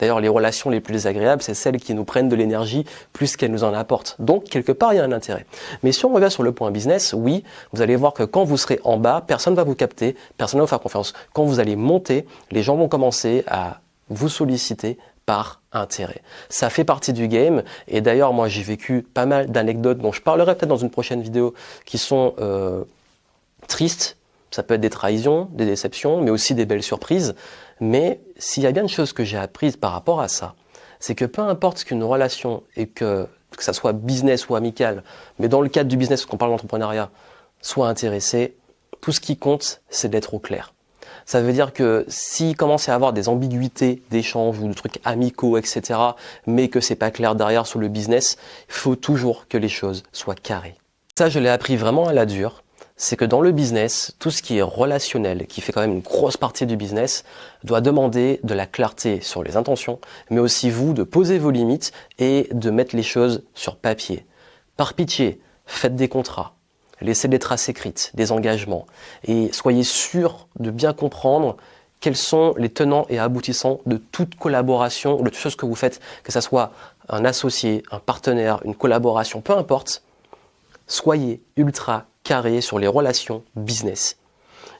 D'ailleurs, les relations les plus désagréables, c'est celles qui nous prennent de l'énergie plus qu'elles nous en apportent. Donc, quelque part, il y a un intérêt. Mais si on revient sur le point business, oui, vous allez voir que quand vous serez en bas, personne ne va vous capter, personne ne va vous faire confiance. Quand vous allez monter, les gens vont commencer à vous solliciter par intérêt. Ça fait partie du game. Et d'ailleurs, moi, j'ai vécu pas mal d'anecdotes dont je parlerai peut-être dans une prochaine vidéo qui sont tristes. Ça peut être des trahisons, des déceptions, mais aussi des belles surprises. Mais s'il y a bien une chose que j'ai apprise par rapport à ça, c'est que peu importe ce qu'une relation, et que ça soit business ou amical, mais dans le cadre du business, qu'on parle d'entrepreneuriat, soit intéressé, tout ce qui compte, c'est d'être au clair. Ça veut dire que s'il commence à y avoir des ambiguïtés d'échanges ou de trucs amicaux, etc., mais que c'est pas clair derrière sur le business, il faut toujours que les choses soient carrées. Ça, je l'ai appris vraiment à la dure. C'est que dans le business, tout ce qui est relationnel, qui fait quand même une grosse partie du business, doit demander de la clarté sur les intentions, mais aussi vous de poser vos limites et de mettre les choses sur papier. Par pitié, faites des contrats, laissez des traces écrites, des engagements, et soyez sûr de bien comprendre quels sont les tenants et aboutissants de toute collaboration, de toute chose que vous faites, que ce soit un associé, un partenaire, une collaboration, peu importe. Soyez ultra carré sur les relations business.